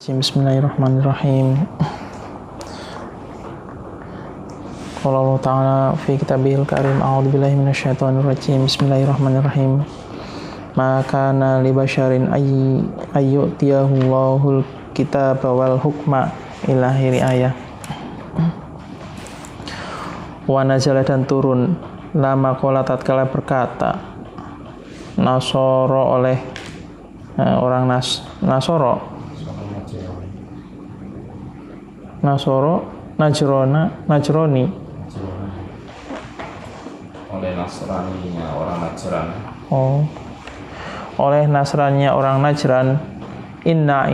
Bismillahirrahmanirrahim. Qala Allah Ta'ala fi kitabihil karim, a'udzubillahi minasyaitonir rajim. Bismillahirrahmanirrahim. Ma kana li basyarin ayyutiyahu Allahul kitaba wal hukma ila akhir ayah. Wa nazala dan turun lama qala tatkala berkata Nasoro oleh orang Nasoro Najroni oleh Nasraninya orang Najran. Oleh Nasraninya orang Najran. Inna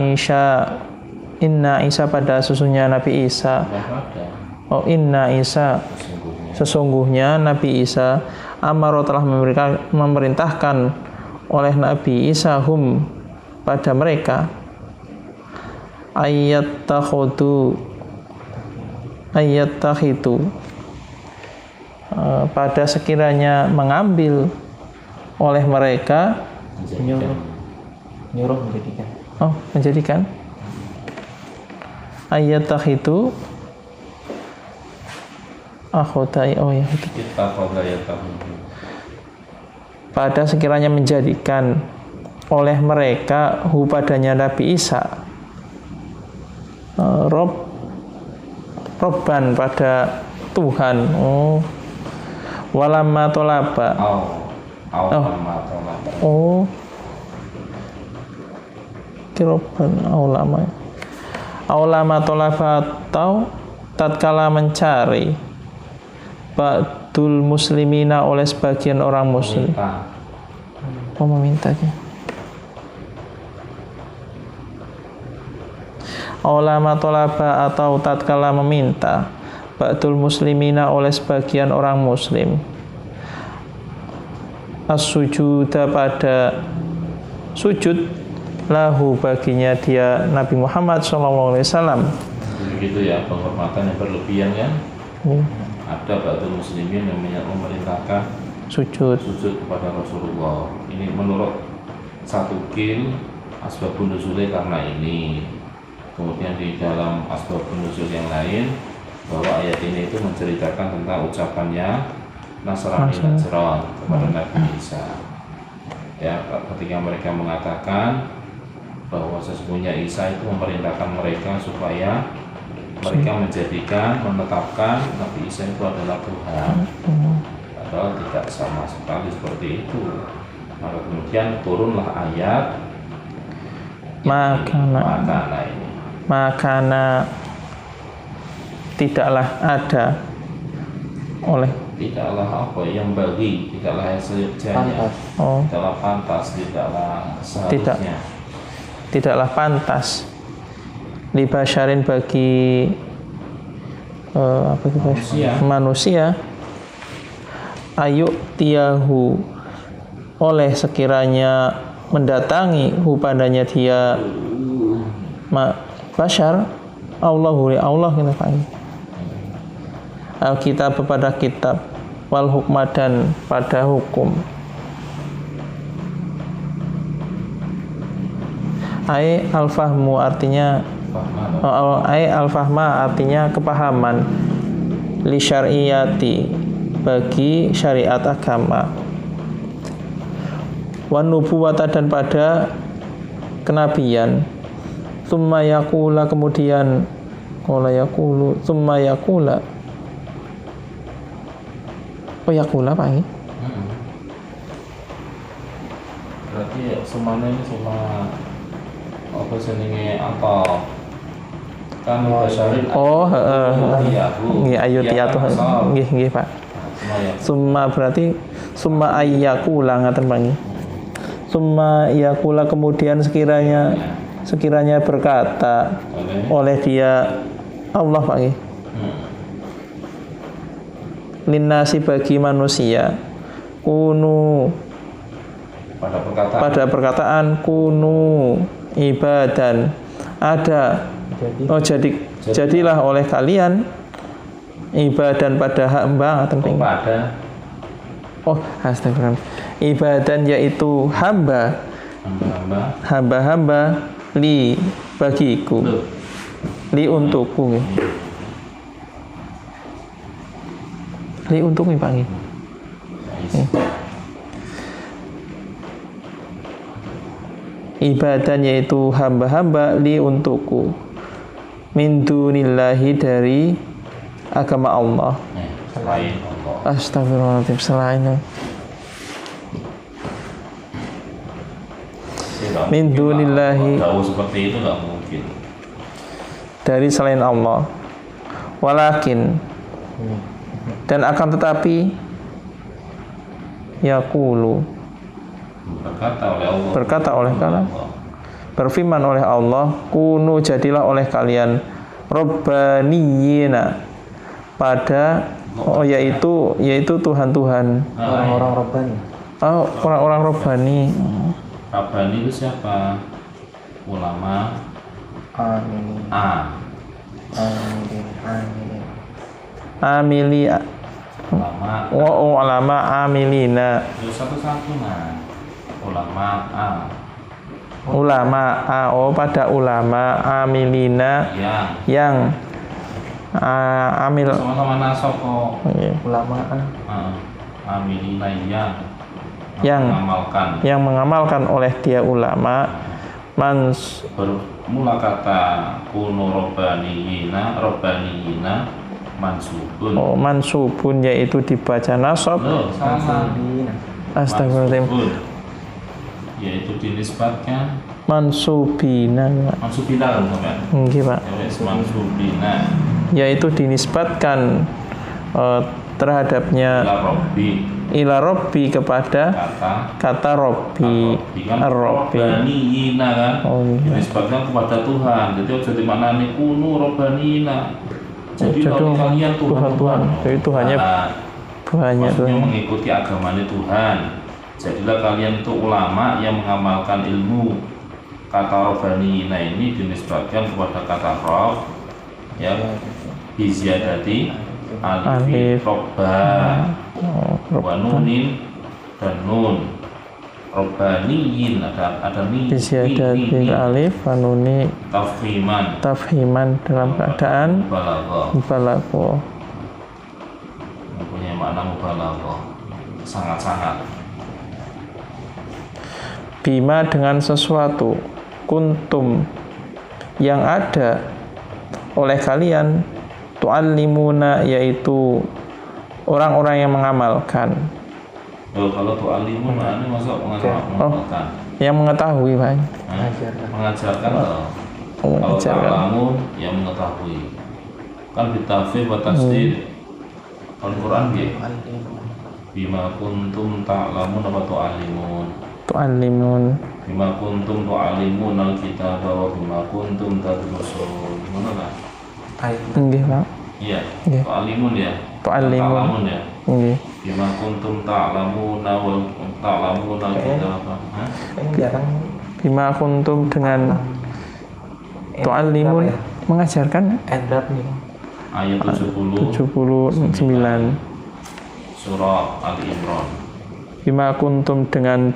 Isa pada sesungguhnya Nabi Isa. Inna Isa sesungguhnya Nabi Isa amaro telah memerintahkan oleh Nabi Isa pada mereka ayat takhitu pada sekiranya mengambil oleh mereka menjadikan ayat takhitu pada sekiranya menjadikan oleh mereka padanya Nabi Isa Robban pada Tuhan. Walamma tolaba. Kirobban aulama tolaba atau tatkala mencari ba'dul muslimina oleh sebagian orang muslim. Memintanya. Ulama tolaba atau tatkala meminta ba'dul muslimina oleh sebagian orang muslim as-sujuda pada sujud lahu baginya dia Nabi Muhammad SAW. Begitu ya, penghormatan yang berlebihan ya. Ada ba'dul muslimin yang memerintahkan sujud kepada Rasulullah. Ini menurut satu kil asbabun nuzulnya karena ini. Kemudian di dalam asbabun nuzul yang lain bahwa ayat ini itu menceritakan tentang ucapannya Nasrani Najran kepada Nabi Isa. Ya, ketika mereka mengatakan bahwa sesungguhnya Isa itu memerintahkan mereka supaya mereka menetapkan Nabi Isa itu adalah Tuhan. Padahal tidak sama sekali seperti itu. Maka kemudian turunlah ayat makana tidaklah ada oleh tidaklah yang bagi, tidaklah sejanya, tidaklah pantas, tidaklah seharusnya, tidaklah pantas li basyarin bagi manusia ayuk tiyahu oleh sekiranya mendatangi padanya dia basyar Allah kita panggil Alkitab pada kitab wal hukma dan pada hukum. Al-fahmu artinya al-fahma artinya kepahaman li syar'iyati bagi syariat agama wan nubuwata dan pada kenabian. Tsumma yaqula kemudian tsumma yaqula yaqula Pak ini? Berarti semuanya ini cuma apa jenenge apa kan basyarin nggih ayutiyatu nggih Pak. Summa berarti summa ayyaqula ngaten Pak nggih. Summa yaqula kemudian sekiranya berkata oleh dia Allah Pak nggih. Linnasi bagi manusia kunu pada perkataan kunu ibadan ada jadilah oleh kalian ibadan pada hamba astagfirullah ibadan yaitu hamba li bagiku, li untukku nggih. Li untuk Pak nggih. Ibadan yaitu hamba-hamba li untukku min dunillahi dari agama Allah. Selain Allah. Astagfirullahaladzim, selain min dunillahi, kalau seperti itu nggak mungkin dari selain Allah. Walakin, dan akan tetapi yaqulu, berkata oleh kalian, berfirman oleh Allah, kunu jadilah oleh kalian robbaniyina, pada yaitu Tuhan-Tuhan, orang-orang robbani. Oh, orang-orang robbani. Rabbani itu siapa? Ulama. Amin. Amili, Ulama. ulama amilina. Itu satu-satu nah. Ulama. Pada ulama amilina yang amil sama-sama nasab kok. Ulama Amilina yang mengamalkan oleh dia ulama bermula kata kuno robbaniyina mansubun. Mansubun yaitu dibaca nasab. Astagfirullahaladzim. Yaitu dinisbatkan Mansubina kan sampean? Nggih, Pak. Mansubina. Yaitu dinisbatkan terhadapnya ila Robbi kepada kata Robbi. Ar-Robbi. Robbaniyina kan? Dinisbatkan kepada Tuhan. Jadi jadi maknane kuno robbaniyina. Jadi kalian Tuhan. Jadi Tuhannya banyak tuh. Mengikuti agamanya Tuhan. Jadilah kalian itu ulama yang mengamalkan ilmu. Kata robbaniyina ini dinisbatkan kepada kata rob, ya, biziyadati alif robba wa nunin dan nun. Robbaniyin ada nin biziyadati alif wa nuni tafhiman dalam keadaan mubalaghah. Mempunyai makna mubalaghah sangat-sangat. Bima dengan sesuatu kuntum yang ada oleh kalian tu'allimuna yaitu orang-orang yang mengamalkan. Kalau tu'allimuna ini masuk mengamalkan. Yang mengetahui, Pak. Mengajarkan kalau ta'lamun yang mengetahui. Kan bitafsir wa tasdid. Al-Qur'an nggih. Bima kuntum ta'lamun apa tu'allimun. Bima kuntum tu'allimun al-kitab wa bima kuntum tadrusun. Mana lah? Nggih, Pak. Iya. Tu'allimun ya. Tu'allimun ya. Nggih. Bima kuntum ta'lamun al-kitab. Bima kuntum dengan tu'allimun mengajarkan adab nih. Ayat 79 surah Al-Imran. Bima kuntum dengan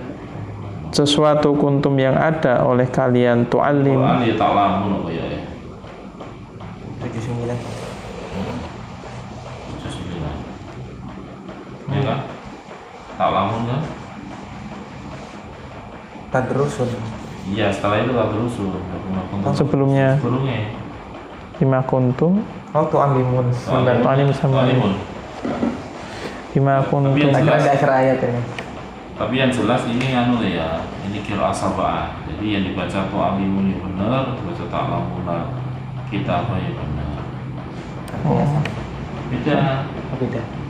sesuatu kuntum yang ada oleh kalian tu'allim. Quran ya ta'lamun apa ya? 79. Ya kan? Ta'lamun kan? Tadrusun. Iya, setelah itu tadrusun. Sebelumnya bima kuntum Tu'allimun. Tu'allimun. Bima kuntum. Ada akhir ayat ini. Tapi yang jelas ini ya, ini qiraah sab'ah. Jadi yang dibaca tu'allimun ya benar, dibaca ta'lamuna kita apa ya benar. Beda.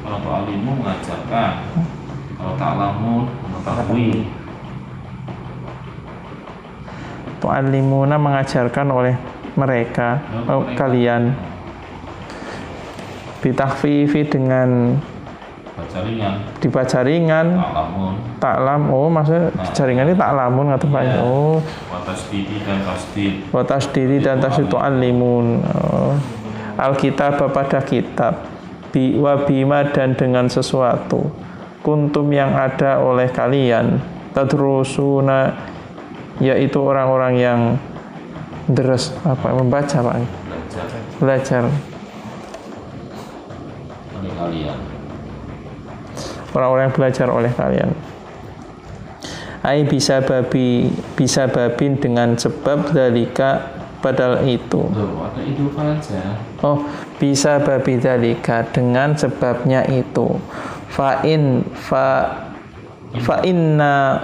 Kalau tu'allimun mengajarkan, kalau ta'lamun mengetahui. Tu'allimuna mengajarkan oleh mereka, kalian. Bitakfifi dengan dibaca ringan. Ta'lam. Maksudnya jaringan ini ta'lamun nggak tepat. Watasdiri dan tasdid tu'allimun. Alkitab pada kitab. Wabima dan dengan sesuatu. Kuntum yang ada oleh kalian. Tadrusuna yaitu orang-orang yang Deres apa? Membaca Pak. Belajar. Oleh kalian. Orang-orang yang belajar oleh kalian. Ai bisa babin dengan sebab dalika padahal itu. Loh, ada itu aja. Oh, bisa babi dalika dengan sebabnya itu. Fa inna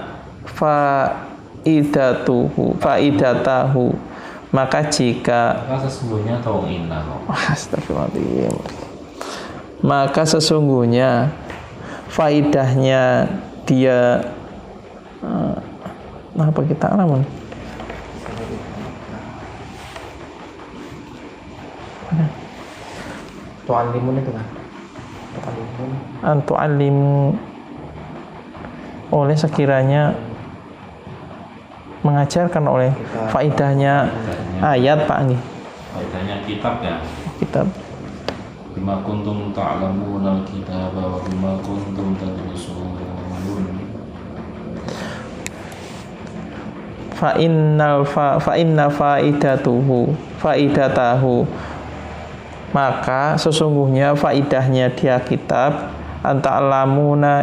faidatahu maka jika Maka sesungguhnya tahu inna kok. Astagfirullahaladzim. Maka sesungguhnya faidahnya dia apa kita alamun Tu'allimun itu kan. Tu'allimun. antu'allimu oleh sekiranya mengajarkan oleh faidahnya ayat Pak Anggi Faedahnya kitab ya. kitab Bima kuntum ta'lamuna al-kitaba wa bima kuntum tadrusun. fa inna faidatahu maka sesungguhnya faidahnya dia kitab anta'lamuna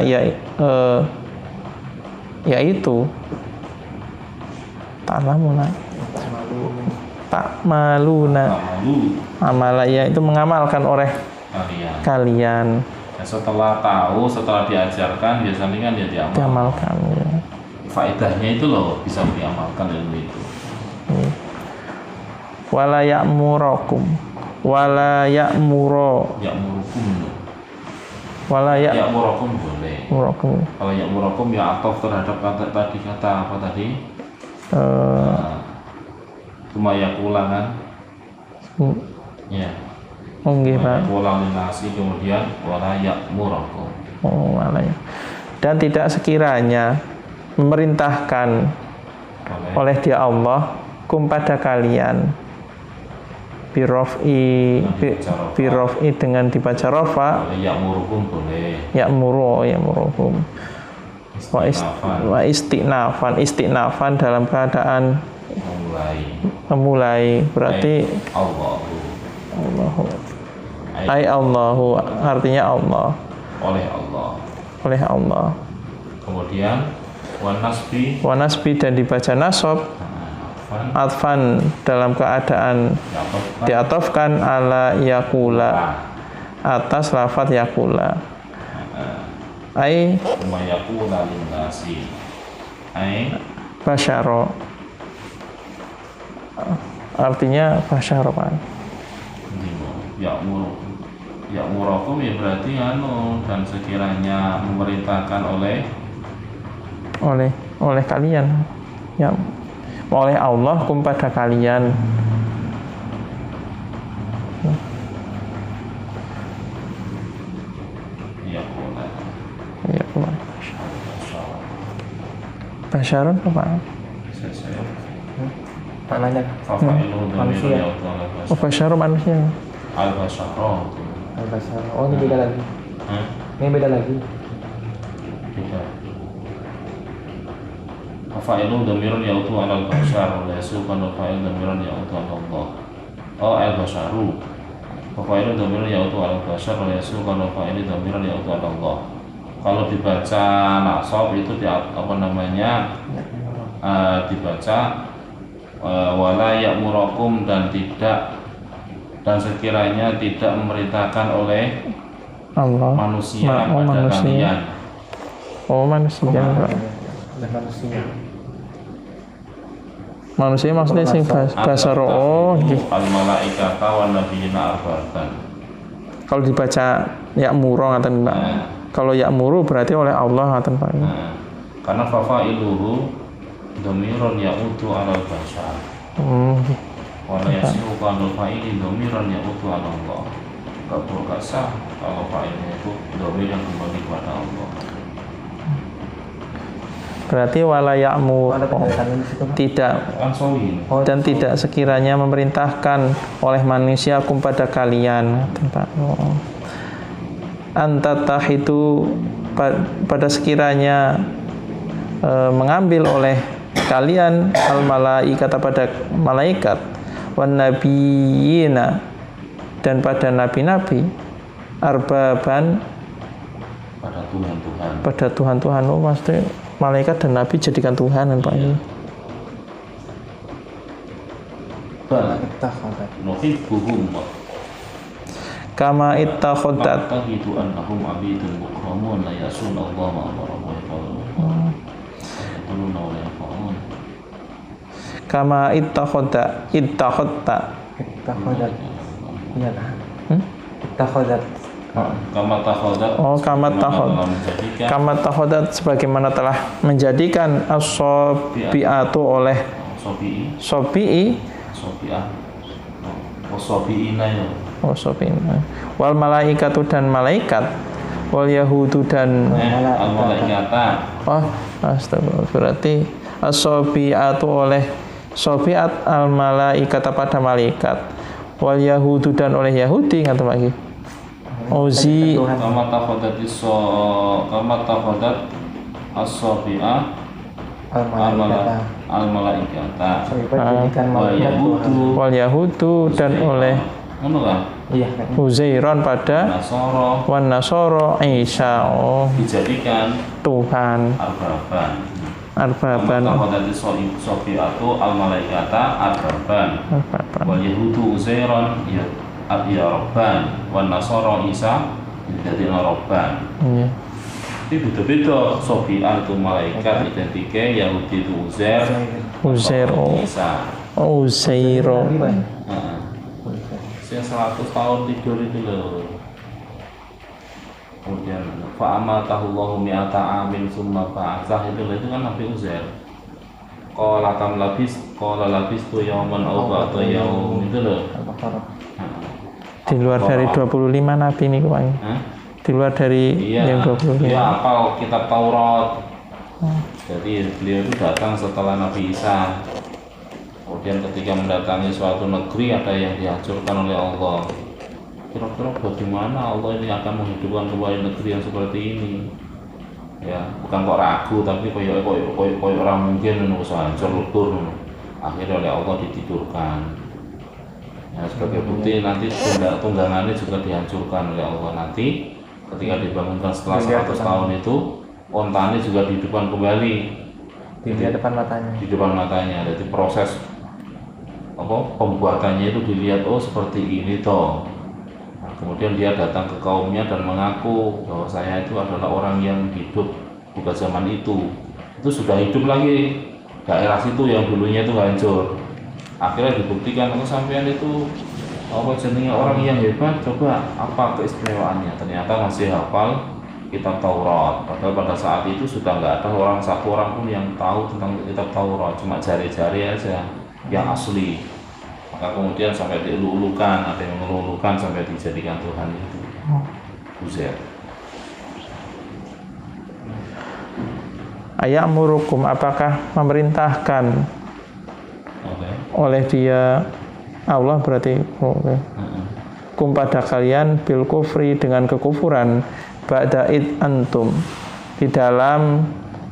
yaitu ta'lamuna ta'maluna Malu amala yaitu mengamalkan oleh kalian ya, setelah tahu, setelah diajarkan biasanya kan ya diamalkan ya. Faedahnya itu loh bisa diamalkan ilmu itu. Wala ya'murakum Ya'murukum. Ya'murukum boleh. Kalau ya'murukum ya atof terhadap kata apa tadi? Cuma yakulang kan? Ya. Nggih Pak. Yakulang linasi kemudian wala ya'murukum. Oh, wala ya. Dan tidak sekiranya memerintahkan oleh dia Allah kum pada kalian birof'i dengan dibaca rofa Ya'murukum boleh. ya'murukum wa istinafan dalam keadaan memulai berarti Allahu artinya Allah oleh Allah kemudian wanasbi dan dibaca nasab atfan dalam keadaan diatofkan ala yakula atas lafaz yakula ai basyaro artinya basyaro Pak Ya'murukum ya berarti dan sekiranya memerintahkan oleh kalian ya oleh Allah kum pada kalian ya basyarun apa Maknanya manusia. Oh basyarun manusia Al-Basyaro. Oh ini beda lagi. Ini beda lagi. Fa'ilu dhamirun ya'udu 'alal basyar wa yasuqan fa'il dhamirun ya'udu 'ala Allah. Oh al-basyaru. Fa'ilu dhamirun ya'udu 'alal basyar wa yasuqan fa'il dhamirun ya'udu 'ala Allah. Kalau dibaca nasab itu dibaca wala ya'murukum dan sekiranya tidak memerintahkan oleh Allah manusia pada kalian. Manusia manusia maksudnya sing basaro al malaikata wan nabiyina arbatan. Kalau dibaca ya'muru ngaten Pak. Kalau ya'muru berarti oleh Allah ngaten Pak. Karena fa'iluhu dhamirun ya'udu 'alal basyar. Wala yasiru kalau fa'ili dhamiran ya'udu 'ala Allah. Gak sah kalau fa'ilnya itu dhamir yang kembali kepada Allah. Berarti wala ya'mur tidak dan tidak sekiranya memerintahkan oleh manusia kum pada kalian antatah itu pada sekiranya mengambil oleh kalian al malaikat pada malaikat wan nabiyina, dan pada nabi-nabi, arbaban, pada Tuhan-Tuhan. Oh, pasti malaikat dan nabi jadikan Tuhan kan Pak. Nuhibbuhum kama ittakhadat, tahidu annahum abidun mukramun la yasun Allah ma amara wa yaqulun kama ittakhadat Ittakhadat. Iya lah. Ittakhadat. kama takhadat. Oh, kama takhadat sebagaimana telah menjadikan as-sabiatu oleh Sobi'i wal malaikatu dan malaikat, wal yahudu dan astagfirullah, berarti as-sabiatu oleh sobiat al malaikata pada malaikat, wal yahudu dan oleh Yahudi ngaten lagi. Ozi kama takhadat as-sabi'ah al-malaikata wal yahudu dan oleh Uzairon pada wan nasoro Isa dijadikan Tuhan arbaban al-malaikata arbaban wal yahudu Uzairon ya rabban wan nasoro Isa jadi rabban. Ini beda-beda. Sobi'ah itu malaikat identike, Yahudi itu Uzair Isa. Uzairo. Yang 100 tahun tidur itu loh. Kemudian fa'amatahullahu mi'ata amin summa ba'atsah itu kan Nabi Uzair. Qala kam labis tu yauman aw ba'da yaum itu loh. Di luar dari 25 nabi ini Pak. Di luar dari yang 25. Dia hafal kitab Taurat. Jadi beliau itu datang setelah Nabi Isa. Kemudian ketika mendatangi suatu negeri ada yang dihancurkan oleh Allah. Kira-kira bagaimana Allah ini akan menghidupkan kembali negeri yang seperti ini? Ya, bukan kok ragu tapi koyo orang mungkin usah hancur lebur. Akhirnya oleh Allah ditidurkan. Ya, sebagai bukti nanti tunggangannya juga dihancurkan oleh Allah nanti. Ketika dibangunkan setelah 100 tahun itu, ontanya juga dihidupkan kembali di depan matanya. Jadi proses pembuatannya itu dilihat, oh seperti ini toh. Nah, kemudian dia datang ke kaumnya dan mengaku bahwa saya itu adalah orang yang hidup bukan zaman itu sudah hidup lagi. Daerah situ yang dulunya itu hancur. Akhirnya dibuktikan sampean itu jenenge orang yang hebat, coba apa keistimewaannya? Ternyata masih hafal kitab Taurat. Padahal pada saat itu sudah nggak ada satu orang pun yang tahu tentang kitab Taurat, cuma jari-jari aja yang asli. Maka kemudian sampai diulu-ulukan, ada yang melulukan sampai dijadikan Tuhan itu Uzair. Ayamurukum, apakah memerintahkan oleh dia Allah berarti kum pada kalian bil kufri dengan kekufuran ba'da id antum di dalam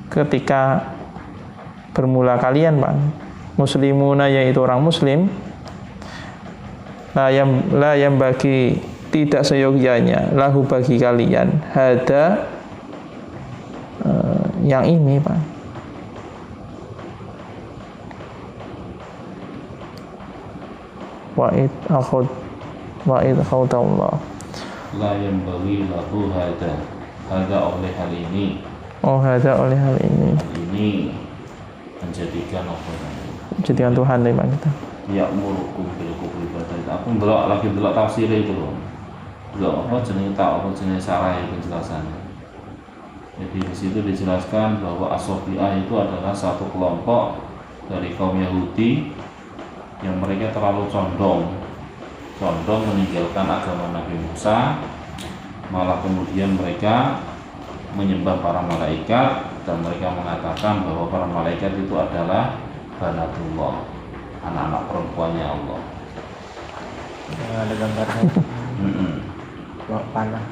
ketika bermula kalian Pak muslimuna yaitu orang muslim la yang bagi tidak seyogyanya lahu bagi kalian hada yang ini Pak wa'id akhudallah la yang bagi lahu hada oleh hal ini oleh hal ini menjadikan jadikan Tuhan deh Pak kita ya murukum bil kufri ba'da aku lagi delok tafsir itu loh delok jenenge sarai penjelasannya. Jadi di situ dijelaskan bahwa As-Sabi'ah itu adalah satu kelompok dari kaum Yahudi yang mereka terlalu condong meninggalkan agama Nabi Musa, malah kemudian mereka menyembah para malaikat dan mereka mengatakan bahwa para malaikat itu adalah banatullah, anak-anak perempuannya Allah. Yang ada gambarnya bawa panah.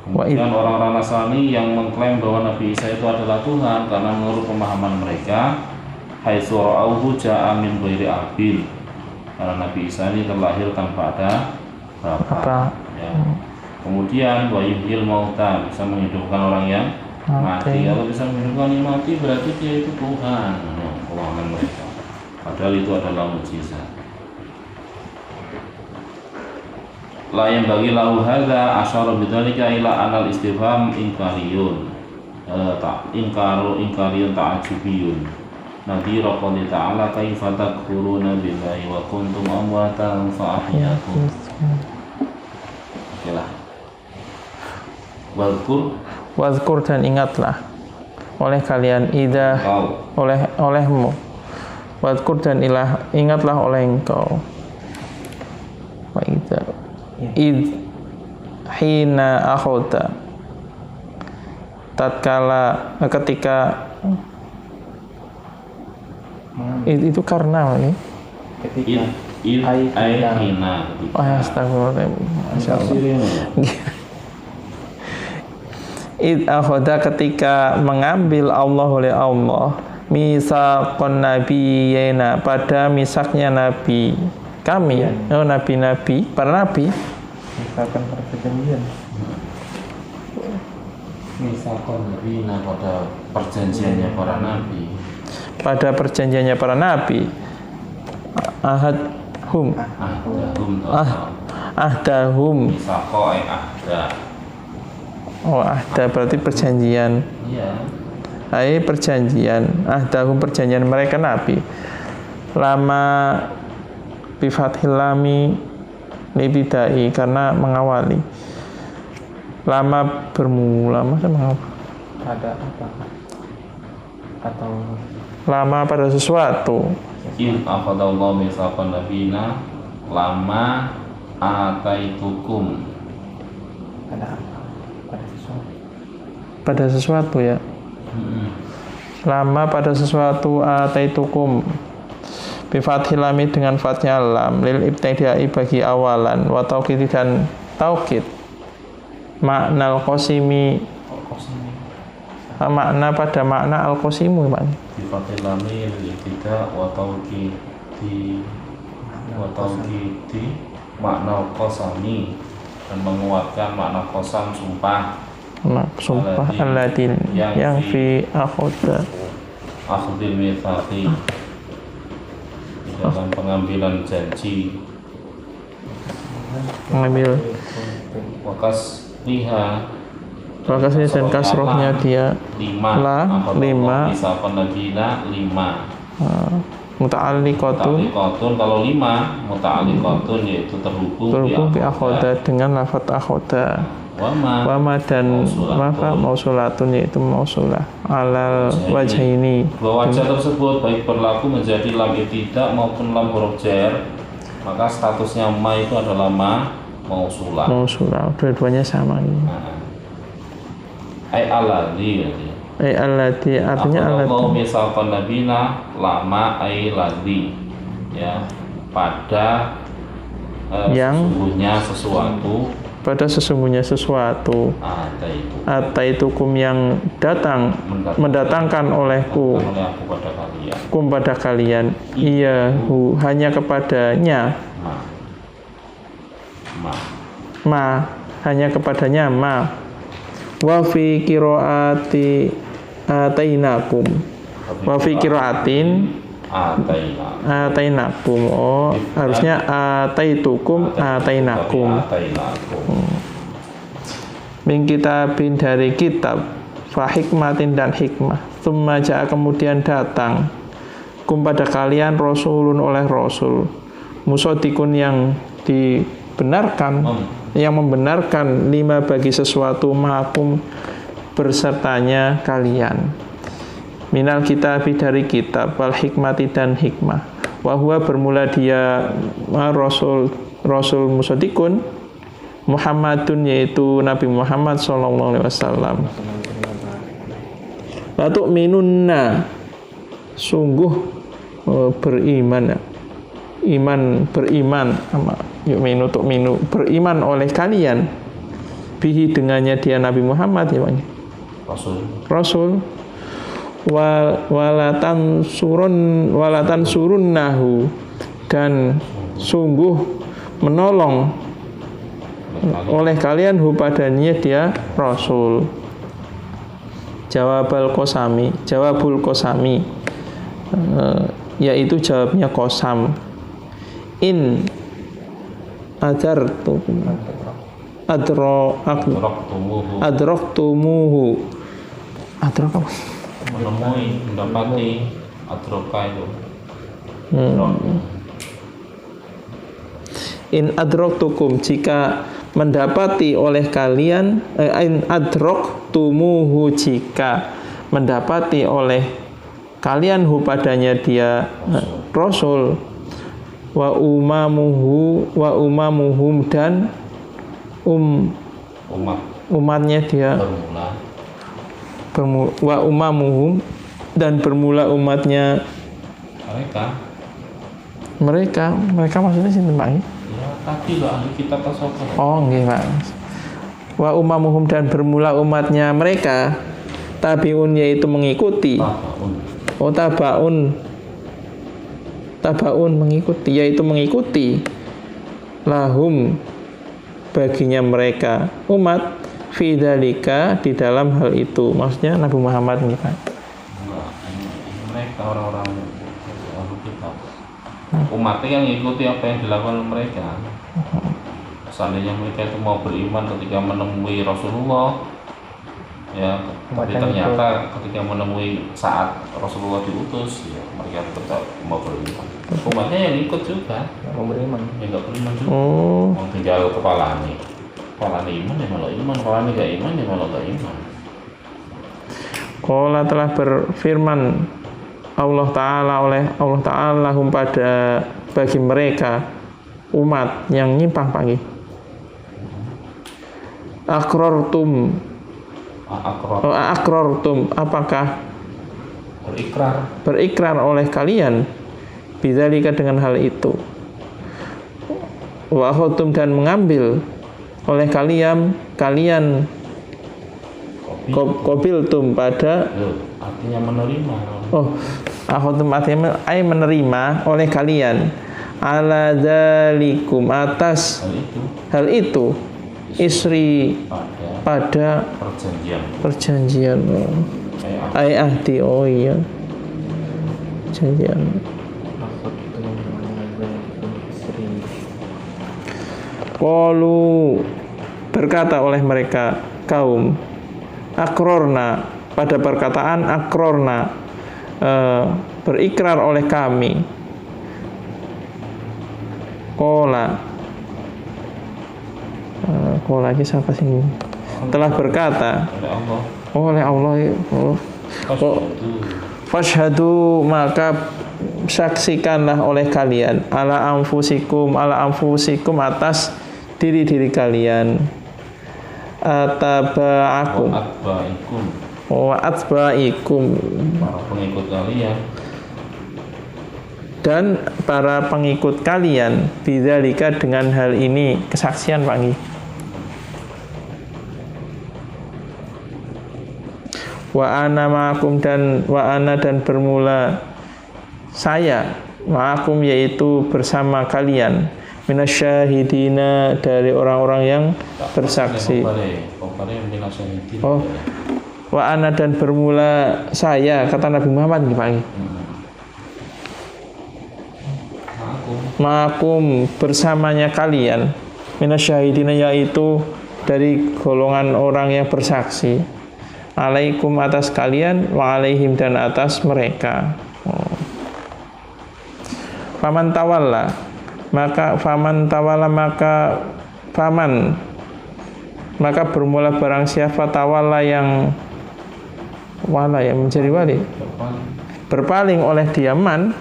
Kemudian orang-orang Nasrani yang mengklaim bahwa Nabi Isa itu adalah Tuhan karena menurut pemahaman mereka haitsu ra'auhu ja'a min ghairi abin. Karena Nabi Isa ini terlahir tanpa ada bapak. Ya. Kemudian wa yuhyil mauta, bisa menghidupkan orang yang mati. Kalau bisa menghidupkan yang mati berarti dia itu Tuhan. Keuangan mereka. Padahal itu adalah mukjizat. La yang bagi lahu hadza asyara bidzalika ila anal istifham inkariyun. Inkariyun ta'ajubiyun. Nabi Rabbani ta'ala kaifa takfuruna billahi wa kuntum amwatan fa ahyakum. Okelah. Wadhkur dan ingatlah oleh kalian olehmu. Wadhkur dan ingatlah oleh engkau. Wa idza hina akhota, tatkala ketika itu karena ini hina. Astagfirullahaladzim. Id akhoda, ketika mengambil Allah oleh Allah misaqon nabiyina, pada misaknya nabi kami, nabi-nabi, para nabi, misalkan pada perjanjian. Misaqon nabiyina, pada perjanjiannya para nabi. Pada perjanjiannya para nabi. Ahdahum. Misaqo ahda. Oh, ahda berarti perjanjian. Iya. Perjanjian. Ahdahum, perjanjian mereka nabi. Lama bifathil lami libidai, karena mengawali. Lama bermula, masa mengawali? Ada apa? Atau lama pada sesuatu. In akhadallahu mitsaqan nabiyina lama ataitukum. ada apa? Pada sesuatu. Pada sesuatu ya. Lama pada sesuatu ataitukum. Bifathil lami, dengan fathnya lam, lil ibtidai, bagi awalan, wa tauqid dan taukid. Makna al-qasimi, makna pada makna al-qasimu, makna Bifathil lami lil ibtida wa tauqidi makna qasami, dan menguatkan makna qasam, sumpah. Sumpah allatin yang fi akhoda, akhdil mitsaqi, di dalam pengambilan janji. mengambil Wakas liha, wakasnya dan kasrohnya dia lima misaqan nabiyina 5. Muta'alliqatun, kalau 5 muta'alliqatun yaitu terhubung bi akhoda, dengan lafaz akhoda. Wama dan maka mausulatun, yaitu mausulah alal wajah ini. Dua wajah tersebut baik berlaku menjadi lam ibtida maupun lam huruf jar, maka statusnya ma itu adalah ma mausulah. Mausulah, dua-duanya sama ini. Ai alladzi, Alladzi, artinya alladzi. Mau misalkan nabina lama ai ladzi, ya, pada yang sesungguhnya sesuatu, pada sesungguhnya sesuatu, ataitukum, yang mendatangkan olehku, kum pada kalian, iyahu, hanya kepadanya, hanya kepadanya, wa fi qiraati atainakum, wa fi qiraatin atainakum. Oh, harusnya ataitukum atainakum. Min kitabin, dari kitab, fa hikmatin, dan hikmah. Tsumma ja'a, kemudian datang, kum pada kalian, rasulun, oleh rasul, musaddiqun, yang dibenarkan, yang membenarkan, lima, bagi sesuatu, ma'akum, bersertanya kalian, minal kitabi, dari kitab, wal hikmati, dan hikmah. Wahwa, bermula dia rasul musaddiqun, Muhammadun, yaitu Nabi Muhammad sallallahu alaihi wasallam. La tu'minunna, sungguh beriman, beriman, yu'minu tu'minu, beriman oleh kalian, bihi, dengannya dia Nabi Muhammad, ya, rasul. walatan surunnahu, dan sungguh menolong oleh kalian hu padanya dia Rasul. Jawabul Qasami, yaitu jawabnya Qasam. In adraktumuhu menemui, mendapati, adroka itu. In adraktukum, jika mendapati oleh kalian, in adraktumuhu, jika mendapati oleh kalian hu padanya dia Rasul, wa umamuhum, dan umatnya dia wa umamuhum, dan bermula umatnya mereka maksudnya sinten Pak? Ya tadi loh ahli kitab tasawuf. Oh nggih Pak. Wa umamuhum, dan bermula umatnya mereka, tabiun yaitu mengikuti. Tabaun mengikuti, yaitu mengikuti lahum baginya mereka umat fi dzalika, di dalam hal itu. Maksudnya Nabi Muhammad nih Pak. Mereka orang-orang ahli kitab. Umatnya yang mengikuti apa yang dilakukan mereka. Seandainya mereka itu mau beriman ketika menemui Rasulullah, ya, tapi ternyata ketika menemui saat Rasulullah diutus, ya, mereka tetap mau beriman. Umatnya yang ikut juga, mau beriman, yang nggak beriman juga. Mau tinggal kepala iman ya malah iman, kepala nggak iman ya malah nggak iman. Qala, telah berfirman Allah Ta'ala hum, pada bagi mereka umat yang nyimpang pagi. Akrortum, apakah berikrar oleh kalian bidzalika, dengan hal itu. Wa akhadtum, dan mengambil oleh kalian qabiltum, pada artinya menerima. Akhadtum artinya menerima oleh kalian, ala dzalikum, atas hal itu isri, pada perjanjian. Ahdi, oh iya, perjanjian. Qalu, berkata oleh mereka kaum, akrorna, pada perkataan akrorna, berikrar oleh kami. Qala lagi siapa sih? Telah berkata oleh Allah. Fashhadu, maka saksikanlah oleh kalian, ala anfusikum, atas diri kalian. Ataba'akum wa atba'ikum, para pengikut kalian, dan para pengikut kalian, bidzalika, dengan hal ini, kesaksian Pak. Wa ana ma'akum, dan bermula saya ma'akum, yaitu bersama kalian, minasyahidina, dari orang-orang yang bersaksi. Wa ana, dan bermula saya, kata Nabi Muhammad nih Pak. Ma'akum, bersamanya kalian, minasyahidina, yaitu dari golongan orang yang bersaksi. Alaikum, atas kalian, wa alaihim, dan atas mereka. Faman tawalla, maka bermula barang siapa tawalla, yang wala, yang menjadi wali, berpaling oleh diaman,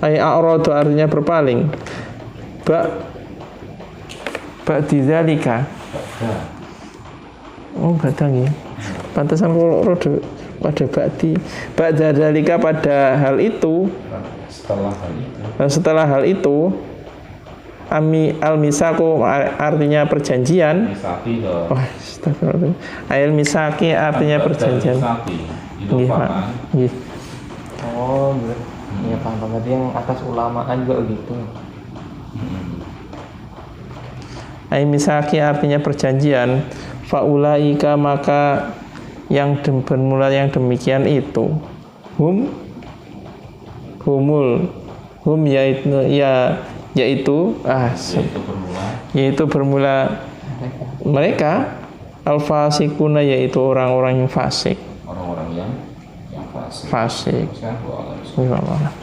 a'radu, artinya berpaling, ba'didzalika. Badangi. Pantesan kalau rodo pada ba'didzalika, pada hal itu. Setelah hal itu Al-misaku artinya perjanjian. Misaki dong. Wah, astagfirullah. Al-misaki artinya perjanjian. Misaki. Itu Nggih, Pak. paham. Nggih. Oh, iya paham. Berarti yang atas ulamaan juga gitu. Al-misaki artinya perjanjian. Faulaika maka yang bermula yang demikian itu. Hum yaitu bermula mereka al-fasikuna yaitu orang-orang yang fasik. Orang-orang yang fasik. Fasik. Sekarang, Subhanallah.